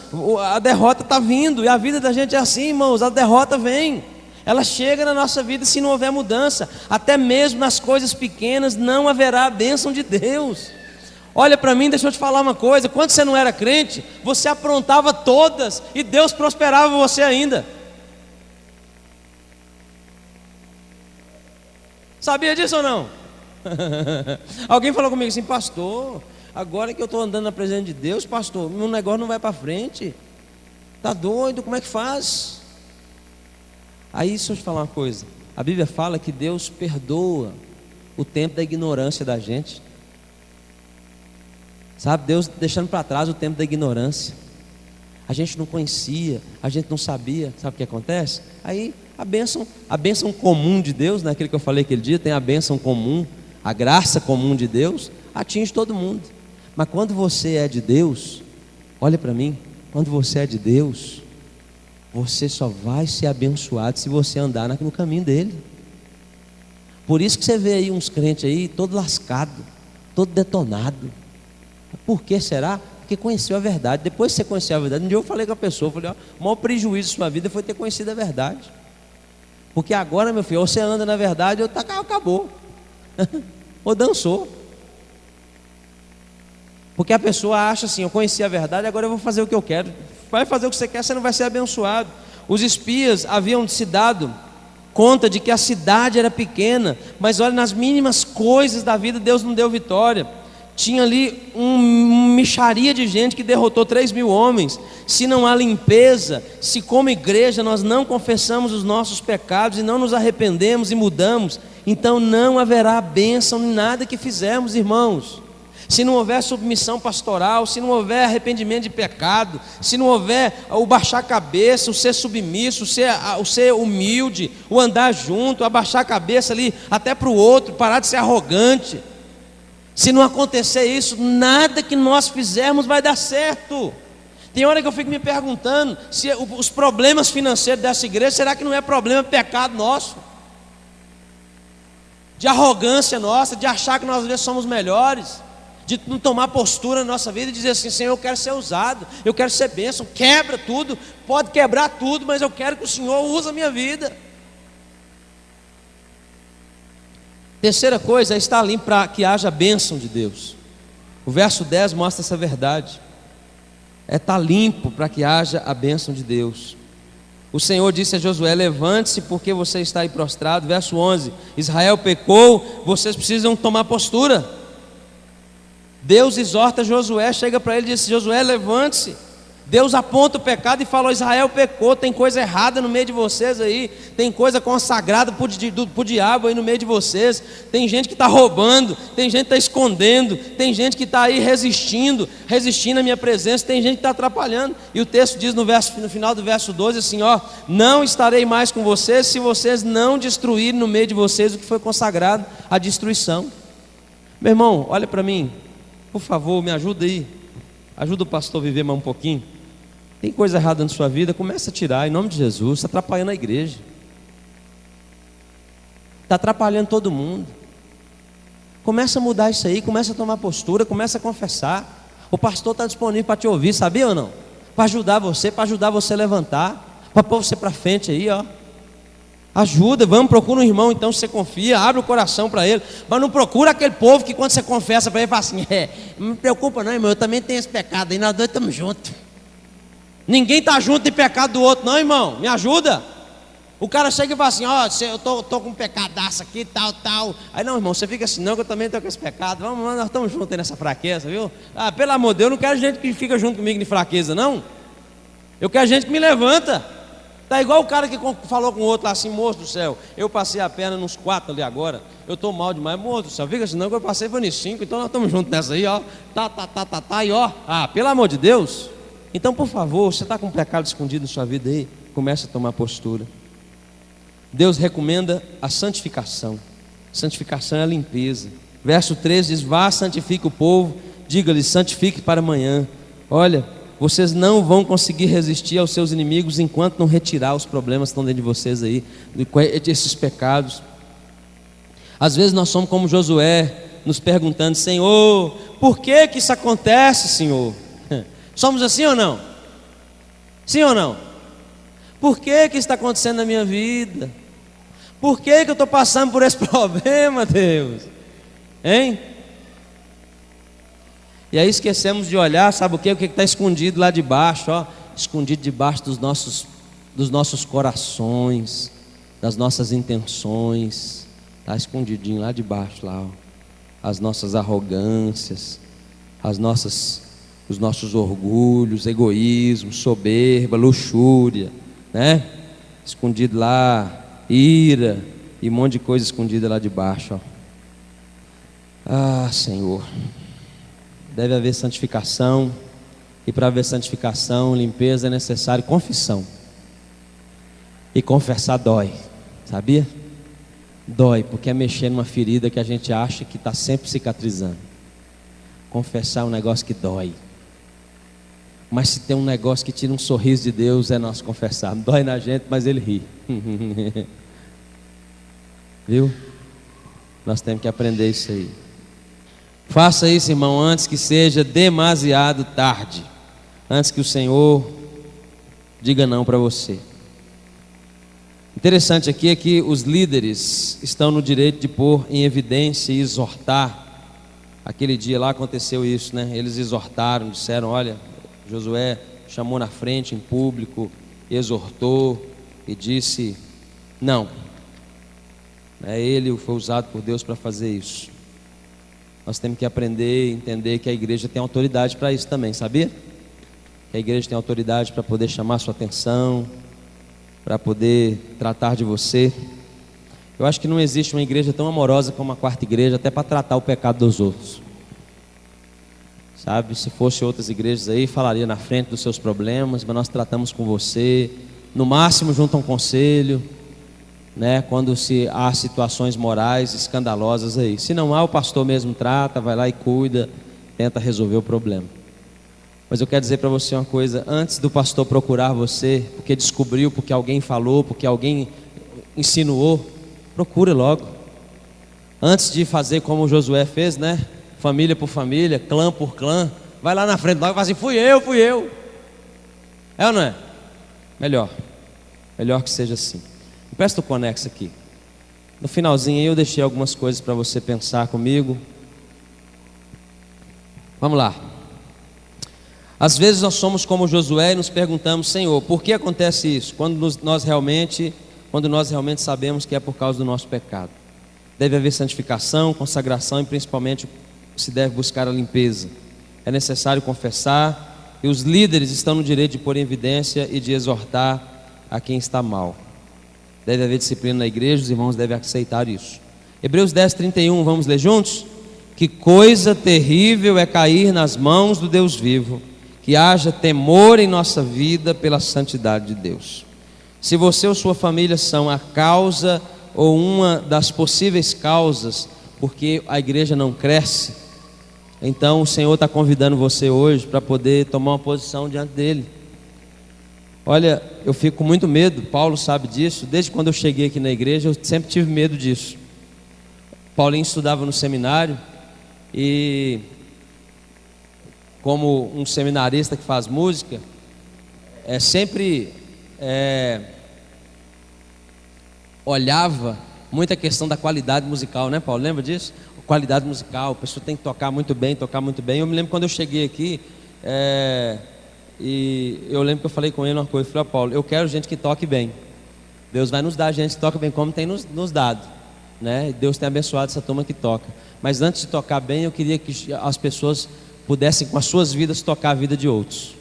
a derrota está vindo. E a vida da gente é assim, irmãos, a derrota vem. Ela chega na nossa vida se não houver mudança. Até mesmo nas coisas pequenas não haverá a bênção de Deus. Olha para mim, deixa eu te falar uma coisa. Quando você não era crente, você aprontava todas e Deus prosperava você ainda. Sabia disso ou não? Alguém falou comigo assim: pastor, agora que eu estou andando na presença de Deus, pastor, meu negócio não vai para frente. Está doido, como é que faz? Aí deixa eu te falar uma coisa. A Bíblia fala que Deus perdoa o tempo da ignorância da gente. Sabe, Deus deixando para trás o tempo da ignorância. A gente não conhecia, a gente não sabia. Sabe o que acontece? Aí a bênção comum de Deus, naquele que eu falei aquele dia, tem a bênção comum, a graça comum de Deus, atinge todo mundo. Mas quando você é de Deus, olha para mim, quando você é de Deus, você só vai ser abençoado se você andar no caminho dele. Por isso que você vê aí uns crentes aí, todo lascado, todo detonado. Por que será? Porque conheceu a verdade. Depois que você conheceu a verdade, um dia eu falei com a pessoa, falei, ó, o maior prejuízo da sua vida foi ter conhecido a verdade. Porque agora, meu filho, ou você anda na verdade, ou acabou. Ou dançou. Porque a pessoa acha assim: eu conheci a verdade, agora eu vou fazer o que eu quero. Vai fazer o que você quer, você não vai ser abençoado. Os espias haviam se dado conta de que a cidade era pequena, mas olha, nas mínimas coisas da vida Deus não deu vitória. Tinha ali uma mixaria de gente que derrotou 3.000 homens. Se não há limpeza, se como igreja nós não confessamos os nossos pecados e não nos arrependemos e mudamos, então não haverá bênção em nada que fizermos, irmãos. Se não houver submissão pastoral, se não houver arrependimento de pecado, se não houver o baixar a cabeça, o ser submisso, o ser humilde, o andar junto, abaixar a cabeça ali até para o outro, parar de ser arrogante. Se não acontecer isso, nada que nós fizermos vai dar certo. Tem hora que eu fico me perguntando se os problemas financeiros dessa igreja, será que não é problema, pecado nosso? De arrogância nossa, de achar que nós às vezes somos melhores, de não tomar postura na nossa vida e dizer assim: Senhor, eu quero ser usado, eu quero ser bênção. Quebra tudo, pode quebrar tudo, mas eu quero que o Senhor use a minha vida. Terceira coisa é estar ali para que haja a bênção de Deus. O verso 10 mostra essa verdade. É estar limpo para que haja a bênção de Deus. O Senhor disse a Josué: levante-se porque você está aí prostrado. Verso 11: Israel pecou, vocês precisam tomar postura. Deus exorta Josué, chega para ele e diz: Josué, levante-se. Deus aponta o pecado e fala: Israel pecou, tem coisa errada no meio de vocês aí, tem coisa consagrada para o diabo aí no meio de vocês, tem gente que está roubando, tem gente que está escondendo, tem gente que está aí resistindo à minha presença, tem gente que está atrapalhando. E o texto diz no final do verso 12 assim: ó, não estarei mais com vocês se vocês não destruírem no meio de vocês o que foi consagrado à destruição. Meu irmão, olha para mim, por favor, me ajuda aí, ajuda o pastor a viver mais um pouquinho. Tem coisa errada na sua vida, começa a tirar em nome de Jesus. Está atrapalhando a igreja, está atrapalhando todo mundo. Começa a mudar isso aí, começa a tomar postura, começa a confessar. O pastor está disponível para te ouvir, sabia ou não? Para ajudar você a levantar, para pôr você para frente aí, ó. Ajuda, vamos, procura um irmão então, se você confia, abre o coração para ele. Mas não procura aquele povo que quando você confessa para ele, fala assim: não me preocupa não, irmão, eu também tenho esse pecado aí, nós dois estamos juntos. Ninguém está junto em pecado do outro não, irmão, me ajuda. O cara chega e fala assim: eu tô com um pecadaço aqui, tal. Aí não, irmão, você fica assim: não, que eu também estou com esse pecado. Vamos, nós estamos juntos aí nessa fraqueza, viu? Pelo amor de Deus, eu não quero gente que fica junto comigo em fraqueza, não. Eu quero gente que me levanta. Tá igual o cara que falou com o outro lá assim: moço do céu, eu passei a perna nos 4 ali agora, eu estou mal demais. Moço do céu, fica assim: não, que eu passei foi nos 5, então nós estamos juntos nessa aí, ó. E ó, pelo amor de Deus. Então, por favor, você está com um pecado escondido na sua vida aí, comece a tomar postura. Deus recomenda a santificação. Santificação é a limpeza. Verso 13 diz: vá, santifique o povo, diga-lhe, santifique para amanhã. Olha, vocês não vão conseguir resistir aos seus inimigos enquanto não retirar os problemas que estão dentro de vocês aí, esses pecados. Às vezes nós somos como Josué, nos perguntando: Senhor, por que isso acontece, Senhor? Somos assim ou não? Sim ou não? Por que isso está acontecendo na minha vida? Por que eu estou passando por esse problema, Deus? Hein? E aí esquecemos de olhar, sabe o que? O que está escondido lá de baixo, ó, escondido debaixo dos nossos corações, das nossas intenções, está escondidinho lá de baixo, lá, ó. As nossas arrogâncias, os nossos orgulhos, egoísmo, soberba, luxúria, né? Escondido lá, ira e um monte de coisa escondida lá de baixo, ó. Senhor, deve haver santificação, e para haver santificação, limpeza, é necessário confissão. E confessar dói, sabia? Dói, porque é mexer numa ferida que a gente acha que está sempre cicatrizando. Confessar é um negócio que dói. Mas se tem um negócio que tira um sorriso de Deus, é nós confessar. Dói na gente, mas Ele ri. Viu? Nós temos que aprender isso aí. Faça isso, irmão, antes que seja demasiado tarde. Antes que o Senhor diga não para você. Interessante aqui é que os líderes estão no direito de pôr em evidência e exortar. Aquele dia lá aconteceu isso, né? Eles exortaram, disseram: olha, Josué chamou na frente em público, exortou e disse não. Ele foi usado por Deus para fazer isso. Nós temos que aprender e entender que a igreja tem autoridade para isso também, sabia? Que a igreja tem autoridade para poder chamar a sua atenção, para poder tratar de você. Eu acho que não existe uma igreja tão amorosa como a quarta igreja, até para tratar o pecado dos outros. Sabe, se fosse outras igrejas aí, falaria na frente dos seus problemas, mas nós tratamos com você, no máximo junto a um conselho, né? Quando há situações morais escandalosas aí. Se não há, o pastor mesmo trata, vai lá e cuida, tenta resolver o problema. Mas eu quero dizer para você uma coisa: antes do pastor procurar você, porque descobriu, porque alguém falou, porque alguém insinuou, procure logo. Antes de fazer como Josué fez, né? Família por família, clã por clã, vai lá na frente logo e fala assim: fui eu. É ou não é? Melhor que seja assim. Presta o conexo aqui. No finalzinho aí eu deixei algumas coisas para você pensar comigo. Vamos lá. Às vezes nós somos como Josué e nos perguntamos: Senhor, por que acontece isso? Quando nós realmente sabemos que é por causa do nosso pecado. Deve haver santificação, consagração e principalmente se deve buscar a limpeza. É necessário confessar, e os líderes estão no direito de pôr em evidência e de exortar a quem está mal. Deve haver disciplina na igreja, os irmãos devem aceitar isso. Hebreus 10:31, vamos ler juntos? Que coisa terrível é cair nas mãos do Deus vivo, que haja temor em nossa vida pela santidade de Deus. Se você ou sua família são a causa ou uma das possíveis causas porque a igreja não cresce, então o Senhor está convidando você hoje para poder tomar uma posição diante dele. Olha, eu fico com muito medo, Paulo sabe disso. Desde quando eu cheguei aqui na igreja, eu sempre tive medo disso. Paulinho estudava no seminário e, como um seminarista que faz música, sempre olhava muito a questão da qualidade musical, né, Paulo? Lembra disso? Qualidade musical, a pessoa tem que tocar muito bem, tocar muito bem. Eu me lembro quando eu cheguei aqui, e eu lembro que eu falei com ele uma coisa, eu falei: Paulo, eu quero gente que toque bem. Deus vai nos dar gente que toca bem, como tem nos dado, né? Deus tem abençoado essa turma que toca. Mas antes de tocar bem, eu queria que as pessoas pudessem, com as suas vidas, tocar a vida de outros.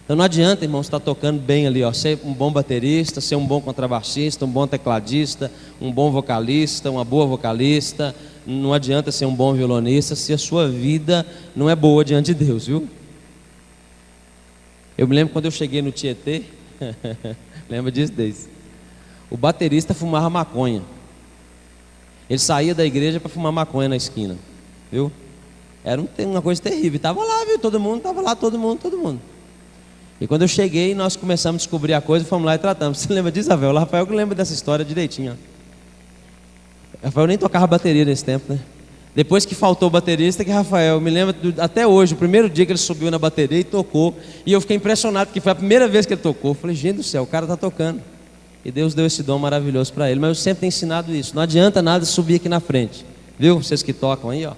Então não adianta, irmão, estar tocando bem ali, ser um bom baterista, ser um bom contrabaixista, um bom tecladista, um bom vocalista, uma boa vocalista. Não adianta ser um bom violonista se a sua vida não é boa diante de Deus, viu? Eu me lembro quando eu cheguei no Tietê, lembra disso, Deise? O baterista fumava maconha. Ele saía da igreja para fumar maconha na esquina, viu? Era uma coisa terrível. Estava lá, viu? Todo mundo, estava lá, todo mundo. E quando eu cheguei, nós começamos a descobrir a coisa e fomos lá e tratamos. Você lembra disso, Rafael? O Rafael que lembra dessa história direitinho. Ó. Rafael nem tocava bateria nesse tempo, né? Depois que faltou o baterista, que Rafael, me lembro até hoje, o primeiro dia que ele subiu na bateria e tocou. E eu fiquei impressionado, porque foi a primeira vez que ele tocou. Eu falei: gente do céu, o cara está tocando. E Deus deu esse dom maravilhoso para ele. Mas eu sempre tenho ensinado isso. Não adianta nada subir aqui na frente. Viu? Vocês que tocam aí, ó.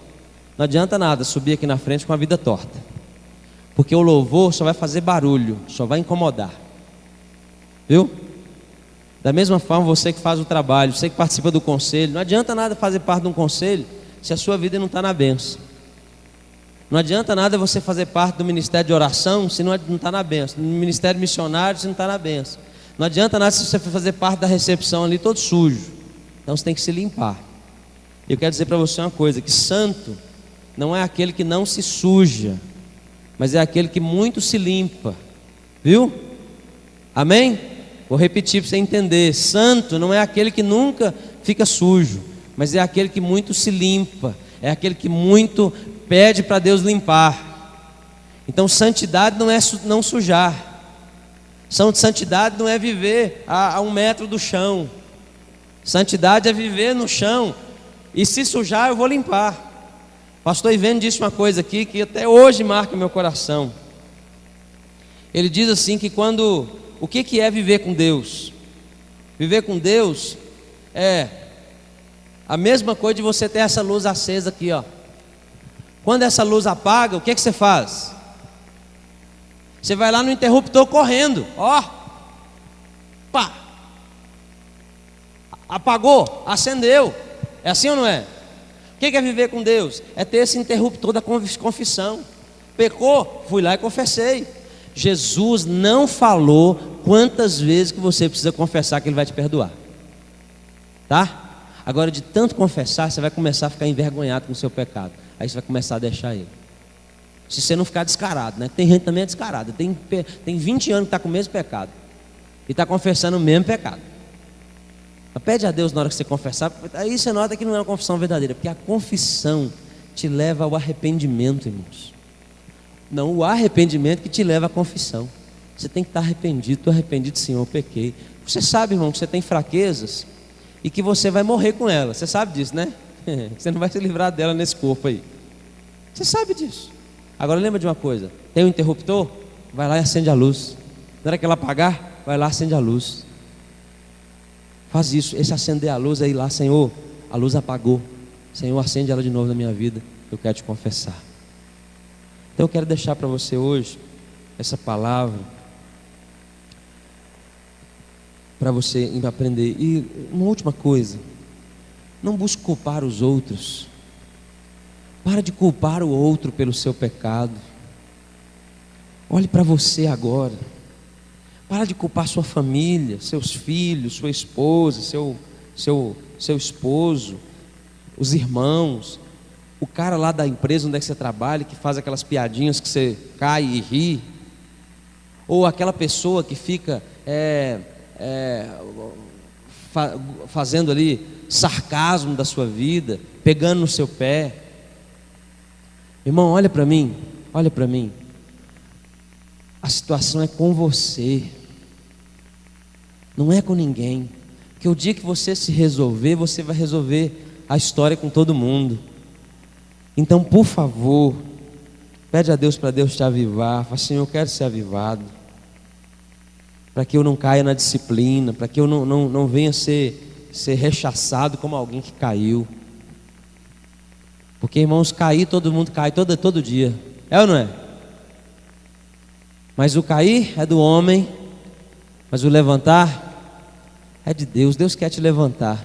Não adianta nada subir aqui na frente com a vida torta. Porque o louvor só vai fazer barulho, só vai incomodar. Viu? Da mesma forma, você que faz o trabalho, você que participa do conselho, não adianta nada fazer parte de um conselho se a sua vida não está na bênção. Não adianta nada você fazer parte do ministério de oração se não está na bênção. No ministério missionário se não está na bênção. Não adianta nada se você for fazer parte da recepção ali todo sujo. Então você tem que se limpar. Eu quero dizer para você uma coisa, que santo não é aquele que não se suja, mas é aquele que muito se limpa. Viu? Amém? Vou repetir para você entender. Santo não é aquele que nunca fica sujo, mas é aquele que muito se limpa. É aquele que muito pede para Deus limpar. Então santidade não é não sujar. Santidade não é viver a 1 metro do chão. Santidade é viver no chão. E se sujar eu vou limpar. Pastor Ivene disse uma coisa aqui que até hoje marca meu coração. Ele diz assim que o que é viver com Deus? Viver com Deus é a mesma coisa de você ter essa luz acesa aqui, ó. Quando essa luz apaga, o que você faz? Você vai lá no interruptor correndo, ó. Pá. Apagou, acendeu. É assim ou não é? O que é viver com Deus? É ter esse interruptor da confissão. Pecou, fui lá e confessei. Jesus não falou quantas vezes que você precisa confessar que Ele vai te perdoar. Tá? Agora, de tanto confessar, você vai começar a ficar envergonhado com o seu pecado. Aí você vai começar a deixar ele. Se você não ficar descarado, né? Tem gente também é descarada. Tem 20 anos que está com o mesmo pecado. E está confessando o mesmo pecado. Mas pede a Deus na hora que você confessar. Aí você nota que não é uma confissão verdadeira. Porque a confissão te leva ao arrependimento, irmãos. Não o arrependimento que te leva à confissão. Você tem que estar arrependido. Estou arrependido, Senhor, eu pequei. Você sabe, irmão, que você tem fraquezas e que você vai morrer com elas. Você sabe disso, né? Você não vai se livrar dela nesse corpo aí. Você sabe disso. Agora lembra de uma coisa. Tem um interruptor? Vai lá e acende a luz. Na hora que ela apagar, vai lá e acende a luz. Faz isso. Esse acender a luz aí lá, Senhor, a luz apagou. Senhor, acende ela de novo na minha vida. Eu quero te confessar. Então eu quero deixar para você hoje essa palavra para você aprender. E uma última coisa: não busque culpar os outros. Para de culpar o outro pelo seu pecado. Olhe para você agora. Para de culpar sua família, seus filhos, sua esposa, seu esposo, os irmãos, o cara lá da empresa onde é que você trabalha, que faz aquelas piadinhas que você cai e ri, ou aquela pessoa que fica fazendo ali sarcasmo da sua vida, pegando no seu pé. Irmão, olha para mim, olha para mim. A situação é com você, não é com ninguém. Porque o dia que você se resolver, você vai resolver a história com todo mundo. Então, por favor, pede a Deus para Deus te avivar. Fala, Senhor, eu quero ser avivado, para que eu não caia na disciplina, para que eu não venha ser rechaçado como alguém que caiu. Porque, irmãos, cair, todo mundo cai todo dia. É ou não é? Mas o cair é do homem, mas o levantar é de Deus. Deus quer te levantar.